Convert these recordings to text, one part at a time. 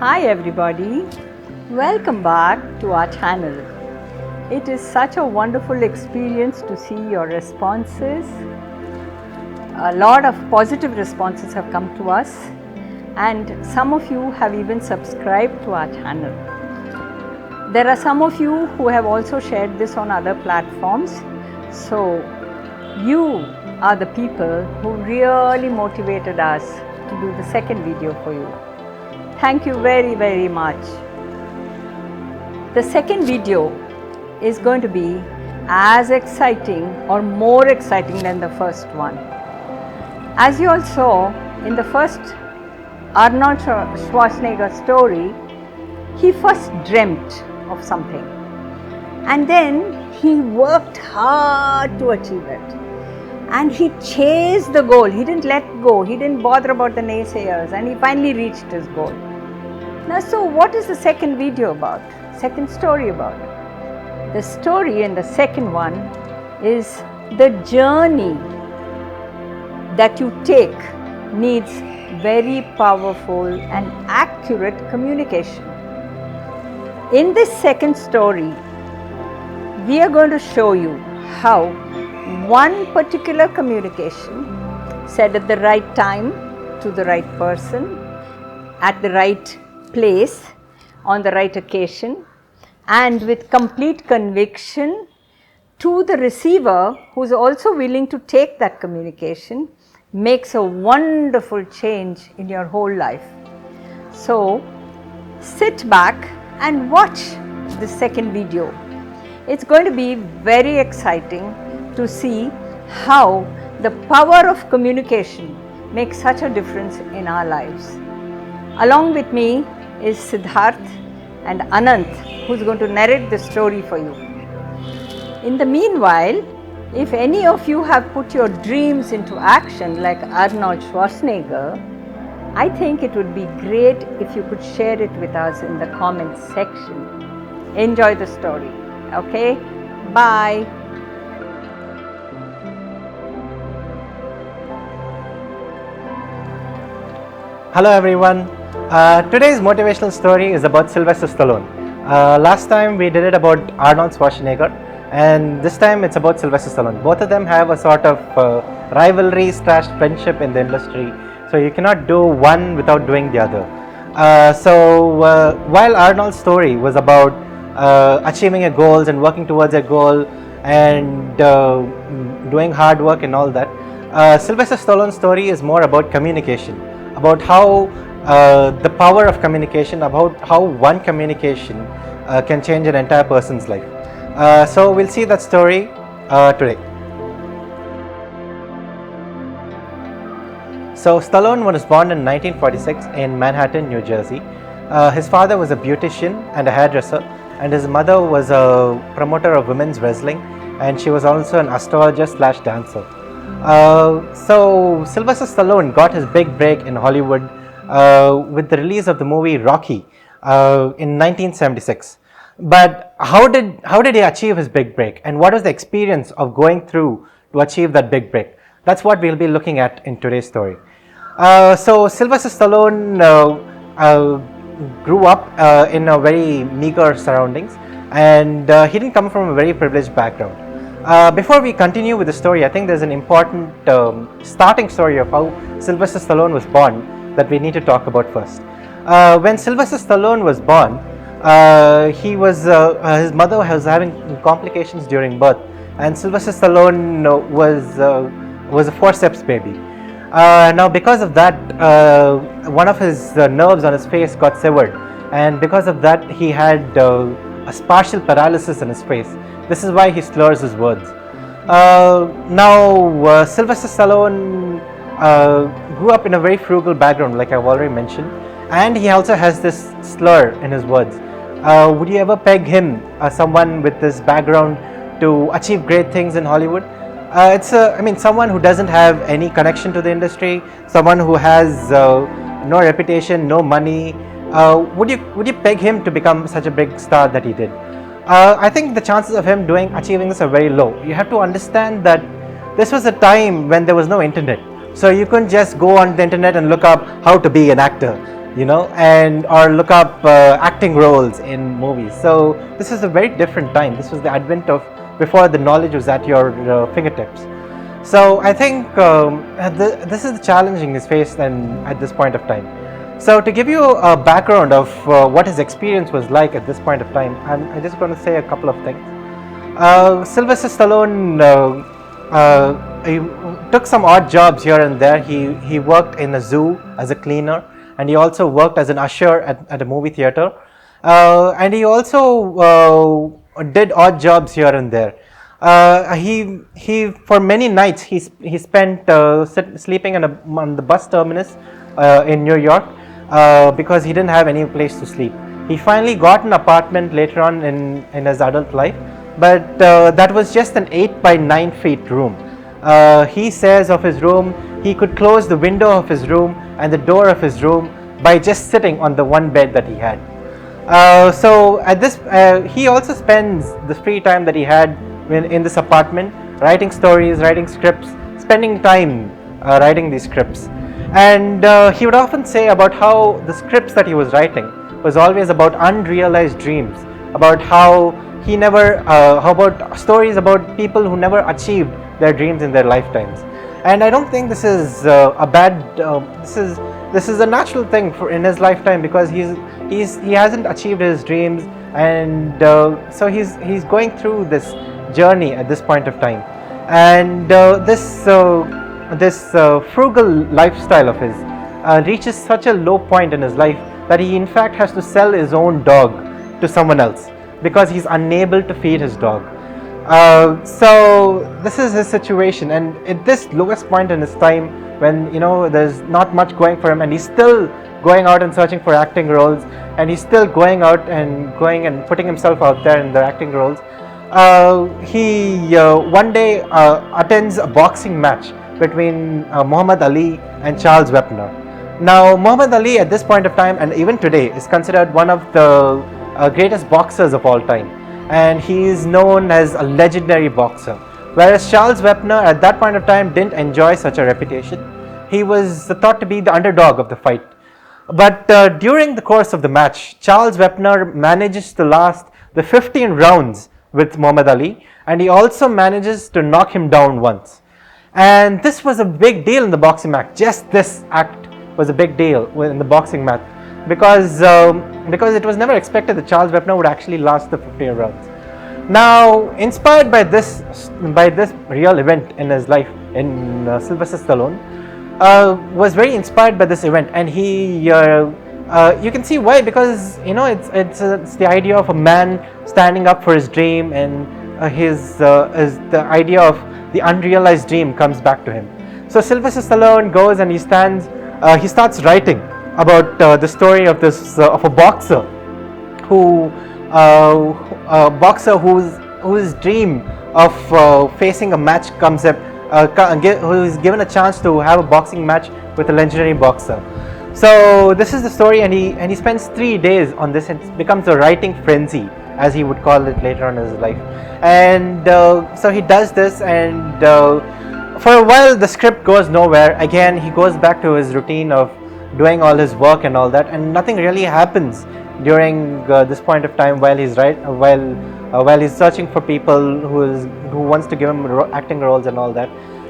Hi everybody, welcome back to our channel. It is such a wonderful experience to see your responses. A lot of positive responses have come to us and some of you have even subscribed to our channel. There are some of you who have also shared this on other platforms. So you are the people who really motivated us to do the second video for you. Thank you very much. The second video is going to be as exciting or more exciting than the first one. As you all saw in the first Arnold Schwarzenegger story, he first dreamt of something and then he worked hard to achieve it. And he chased the goal, he didn't let go, he didn't bother about the naysayers, and he finally reached his goal. Now, so what is the second video about? Second story about? The story in the second one is the journey that you take needs very powerful and accurate communication. In this second story, we are going to show you how one particular communication said at the right time to the right person at the right place on the right occasion and with complete conviction to the receiver who is also willing to take that communication makes a wonderful change in your whole life. So sit back and watch the second video. It's going to be very exciting to see how the power of communication makes such a difference in our lives. Along with me is Siddharth and Anant, who's going to narrate the story for you. In the meanwhile, if any of you have put your dreams into action like Arnold Schwarzenegger, I think it would be great if you could share it with us in the comments section. Enjoy the story. Okay? Bye. Hello everyone. Today's motivational story is about Sylvester Stallone. Last time we did it about Arnold Schwarzenegger, and this time it's about Sylvester Stallone. Both of them have a sort of rivalry / friendship in the industry, so you cannot do one without doing the other. While Arnold's story was about achieving your goals and working towards a goal and doing hard work and all that, Sylvester Stallone's story is more about communication, about how the power of communication, about how one communication can change an entire person's life. So we'll see that story today. So Stallone was born in 1946 in Manhattan, New Jersey. His father was a beautician and a hairdresser, and his mother was a promoter of women's wrestling, and she was also an astrologer / dancer. So Sylvester Stallone got his big break in Hollywood with the release of the movie Rocky in 1976. But how did he achieve his big break, and what was the experience of going through to achieve that big break? That's what we'll be looking at in today's story. So Sylvester Stallone grew up in a very meager surroundings, and he didn't come from a very privileged background. Before we continue with the story, I think there's an important starting story of how Sylvester Stallone was born that we need to talk about first. When Sylvester Stallone was born, his mother was having complications during birth, and Sylvester Stallone was a forceps baby. Now because of that, one of his nerves on his face got severed, and because of that he had a partial paralysis in his face. This is why he slurs his words. Sylvester Stallone grew up in a very frugal background, like I've already mentioned, and he also has this slur in his words. Would you ever peg him, someone with this background, to achieve great things in Hollywood? Someone who doesn't have any connection to the industry, someone who has no reputation, no money. Would you peg him to become such a big star that he did? I think the chances of him achieving this are very low. You have to understand that this was a time when there was no internet. So you couldn't just go on the internet and look up how to be an actor. and or look up acting roles in movies. So this is a very different time. This was the advent of before the knowledge was at your fingertips. So I think this is the challenging is faced at this point of time. So to give you a background of what his experience was like at this point of time, I'm just going to say a couple of things. Sylvester Stallone he took some odd jobs here and there. He worked in a zoo as a cleaner, and he also worked as an usher at a movie theater, and he also did odd jobs here and there. He for many nights he spent sleeping on the bus terminus in New York because he didn't have any place to sleep. He finally got an apartment later on in his adult life, but that was just an 8 by 9 feet room. He says of his room, he could close the window of his room and the door of his room by just sitting on the one bed that he had. So at this, he also spends the free time that he had in this apartment writing stories, writing scripts, spending time writing these scripts. And he would often say about how the scripts that he was writing was always about unrealized dreams, about how he never, how about stories about people who never achieved their dreams in their lifetimes. And I don't think this is a bad, this is a natural thing in his lifetime, because he hasn't achieved his dreams, and so he's going through this journey at this point of time. And this frugal lifestyle of his reaches such a low point in his life that he in fact has to sell his own dog to someone else because he's unable to feed his dog. So this is his situation, and at this lowest point in his time, when there's not much going for him, and he's still going out and searching for acting roles, and he's still going out and putting himself out there in the acting roles. He one day attends a boxing match between Muhammad Ali and Charles Wepner. Now, Muhammad Ali at this point of time, and even today, is considered one of the greatest boxers of all time, and he is known as a legendary boxer. Whereas Charles Wepner at that point of time didn't enjoy such a reputation. He was thought to be the underdog of the fight. But during the course of the match, Charles Wepner manages to last the 15 rounds with Muhammad Ali, and he also manages to knock him down once. And this was a big deal in the boxing match. Just this act was a big deal in the boxing match, because it was never expected that Charles Wepner would actually last the 15 rounds. Now, inspired by this real event in his life, in Sylvester Stallone was very inspired by this event, and he you can see why, because it's the idea of a man standing up for his dream, and the idea of the unrealized dream comes back to him. So Sylvester Stallone goes and he starts writing about the story of a boxer whose dream of facing a match comes up, who is given a chance to have a boxing match with a legendary boxer. So this is the story, and he spends 3 days on this, and it becomes a writing frenzy, as he would call it later on in his life. And so he does this, and for a while the script goes nowhere. Again, he goes back to his routine of doing all his work and all that, and nothing really happens during this point of time while he's searching for people who wants to give him acting roles and all that,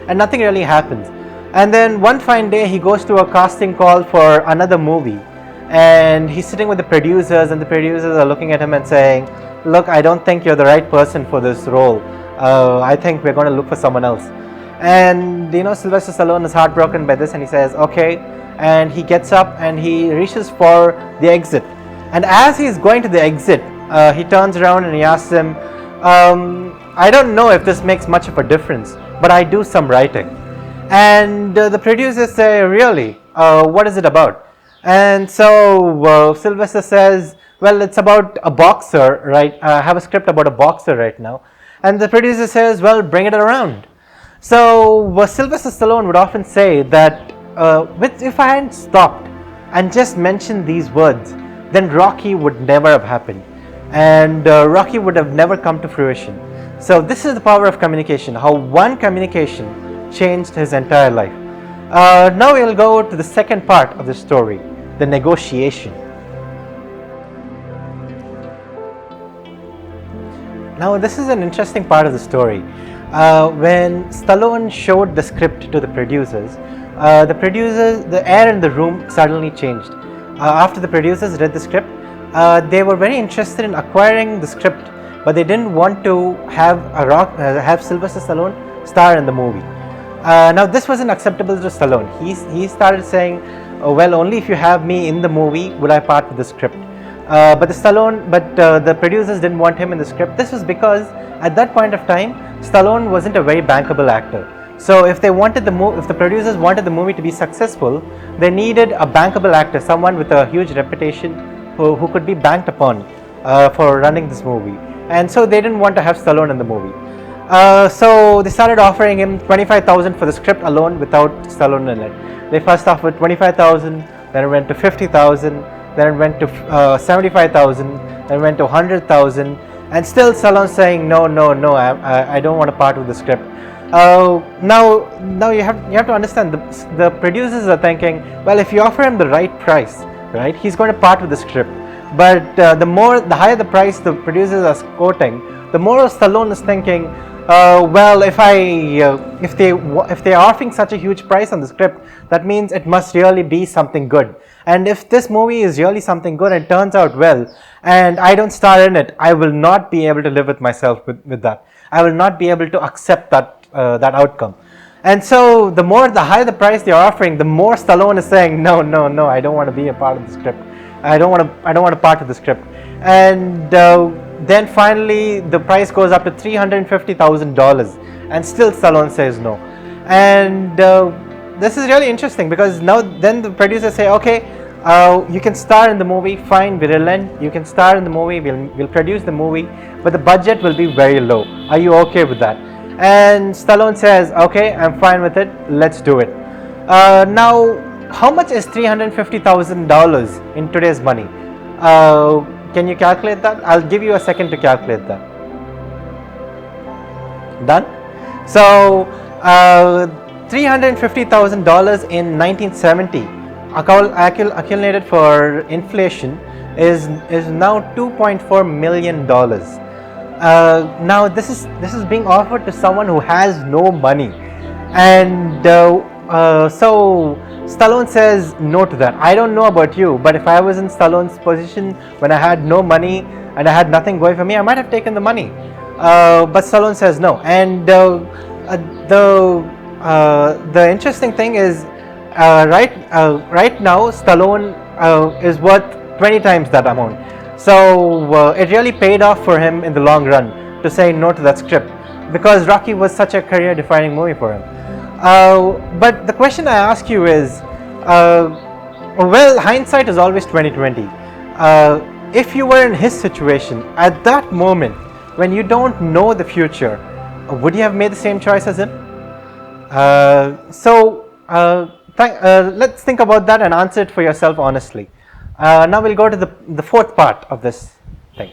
and nothing really happens. And then one fine day he goes to a casting call for another movie, and he's sitting with the producers, and the producers are looking at him and saying, "Look, I don't think you're the right person for this role. I think we're going to look for someone else." And Sylvester Stallone is heartbroken by this, and he says, "Okay," and he gets up and he reaches for the exit. And as he's going to the exit, he turns around and he asks him, "I don't know if this makes much of a difference, but I do some writing." And the producers say, "Really? What is it about?" And so Sylvester says, "Well, it's about a boxer, right? I have a script about a boxer right now." And the producer says, "Well, bring it around." So Sylvester Stallone would often say that if I hadn't stopped and just mentioned these words, then Rocky would never have happened, and Rocky would have never come to fruition. So this is the power of communication, how one communication changed his entire life. Now we'll go to the second part of the story. the negotiation. Now this is an interesting part of the story. When Stallone showed the script to the producers, the air in the room suddenly changed. After the producers read the script, they were very interested in acquiring the script, but they didn't want to have Sylvester Stallone star in the movie. Now this wasn't acceptable to Stallone. He started saying, well, only if you have me in the movie will I part with the script. But the producers didn't want him in the script. This was because at that point of time, Stallone wasn't a very bankable actor. So if the producers wanted the movie to be successful, they needed a bankable actor, someone with a huge reputation who could be banked upon for running this movie. And so they didn't want to have Stallone in the movie. So they started offering him $25,000 for the script alone without Stallone in it. They first offered $25,000, then it went to $50,000. Then it went to $75,000, then it went to $100,000, and still Stallone saying no, I don't want to part with the script. Now you have to understand, the producers are thinking, well, if you offer him the right price, right, he's going to part with the script. But the higher the price the producers are quoting, the more Stallone is thinking, well, if they are offering such a huge price on the script, that means it must really be something good. And if this movie is really something good and turns out well, and I don't star in it, I will not be able to live with myself with that. I will not be able to accept that outcome. And so the higher the price they're offering, the more Stallone is saying, no, I don't want to be a part of the script. I don't want to part of the script. And then finally the price goes up to $350,000, and still Stallone says no. And this is really interesting, because then the producers say, okay, you can star in the movie, fine, we relent, you can star in the movie, we'll produce the movie, but the budget will be very low. Are you okay with that? And Stallone says, okay, I'm fine with it, let's do it. Now, how much is $350,000 in today's money? Can you calculate that? I'll give you a second to calculate that. Done? So, $350,000 in 1970, accumulated for inflation, is now $2.4 million. Now this is being offered to someone who has no money, and so Stallone says no to that. I don't know about you, but if I was in Stallone's position when I had no money and I had nothing going for me, I might have taken the money. But Stallone says no. And the interesting thing is, right now Stallone is worth 20 times that amount. So it really paid off for him in the long run to say no to that script, because Rocky was such a career-defining movie for him. But the question I ask you is, well, hindsight is always 20/20. If you were in his situation at that moment, when you don't know the future, would you have made the same choice as him? Let's think about that and answer it for yourself honestly. Now we'll go to the fourth part of this thing.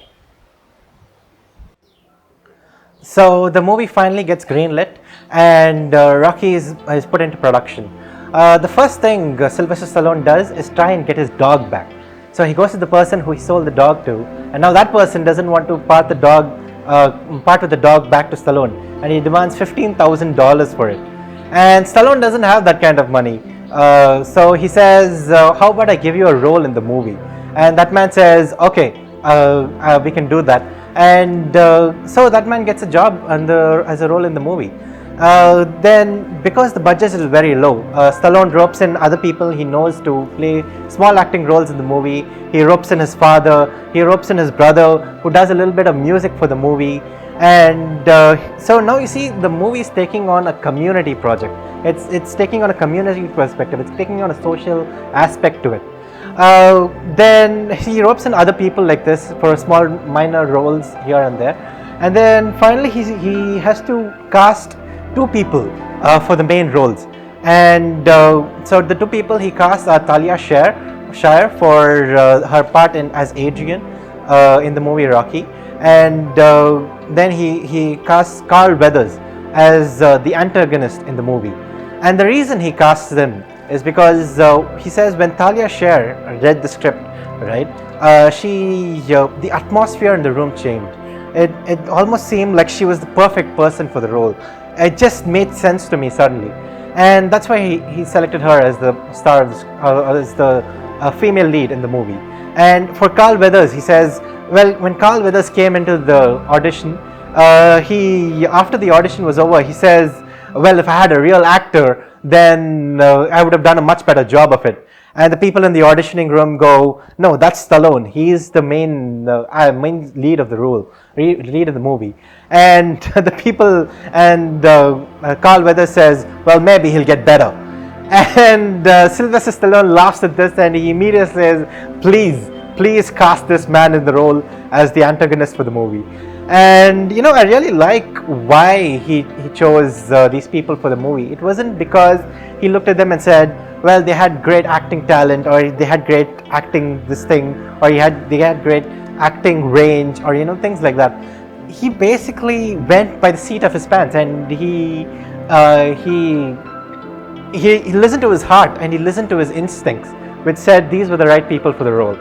So the movie finally gets greenlit, and Rocky is put into production. The first thing Sylvester Stallone does is try and get his dog back. So he goes to the person who he sold the dog to, and now that person doesn't want to part with the dog back to Stallone, and he demands $15,000 for it. And Stallone doesn't have that kind of money. So he says, how about I give you a role in the movie? And that man says, okay, we can do that. And so that man gets a job as a role in the movie. Then, because the budget is very low, Stallone ropes in other people he knows to play small acting roles in the movie. He ropes in his father, he ropes in his brother, who does a little bit of music for the movie. And so now you see the movie is taking on a community project. It's taking on a community perspective. It's taking on a social aspect to it. Then he ropes in other people like this for small minor roles here and there. And then finally he has to cast two people for the main roles. And so the two people he casts are Talia Shire for her part as Adrian in the movie Rocky. And then he casts Carl Weathers as the antagonist in the movie. And the reason he casts them is because he says when Talia Share read the script, right, the atmosphere in the room changed. It almost seemed like she was the perfect person for the role. It just made sense to me suddenly, and that's why he selected her as the star of as the female lead in the movie. And for Carl Weathers, he says, well, when Carl Weathers came into the audition, after the audition was over, he says, well, if I had a real actor, then I would have done a much better job of it. And the people in the auditioning room go, no, that's Stallone. He's the main lead of the role, lead of the movie. And the people, and Carl Weathers says, well, maybe he'll get better. And Sylvester Stallone laughs at this, and he immediately says, please cast this man in the role as the antagonist for the movie. And I really like why he chose these people for the movie. It wasn't because he looked at them and said, well, they had great acting talent, or they had great acting this thing, or they had great acting range, or things like that. He basically went by the seat of his pants, and he listened to his heart, and he listened to his instincts, which said these were the right people for the role.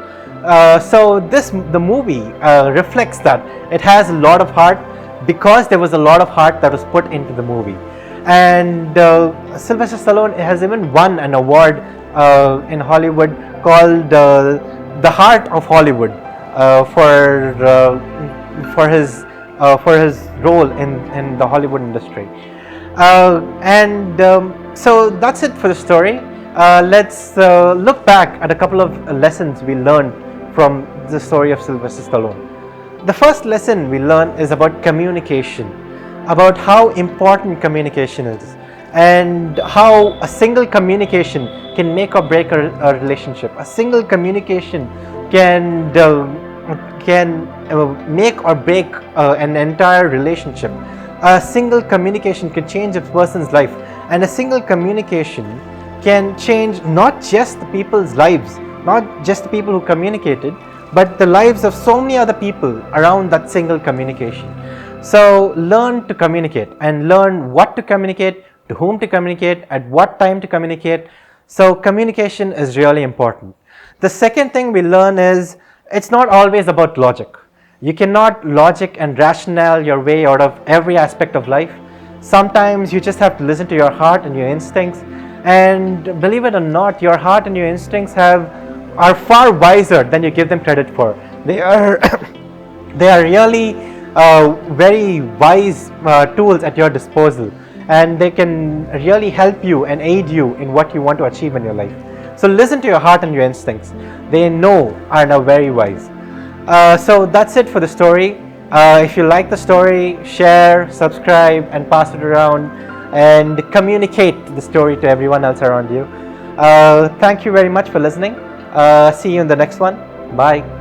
So the movie reflects that. It has a lot of heart because there was a lot of heart that was put into the movie. And Sylvester Stallone has even won an award in Hollywood called the Heart of Hollywood for his role in the Hollywood industry. So that's it for the story. Let's look back at a couple of lessons we learned from the story of Sylvester Stallone. The first lesson we learn is about communication, about how important communication is, and how a single communication can make or break a relationship. A single communication can make or break an entire relationship. A single communication can change a person's life, and a single communication can change not just the people's lives, not just the people who communicated, but the lives of so many other people around that single communication. So learn to communicate, and learn what to communicate, to whom to communicate, at what time to communicate. So communication is really important. The second thing we learn is it's not always about logic. You cannot logic and rationale your way out of every aspect of life. Sometimes you just have to listen to your heart and your instincts. And believe it or not, your heart and your instincts are far wiser than you give them credit for. They are really very wise tools at your disposal, and they can really help you and aid you in what you want to achieve in your life. So listen to your heart and your instincts. They know and are very wise. So that's it for the story. If you like the story, share, subscribe, and pass it around, and communicate the story to everyone else around you. Thank you very much for listening. See you in the next one. Bye.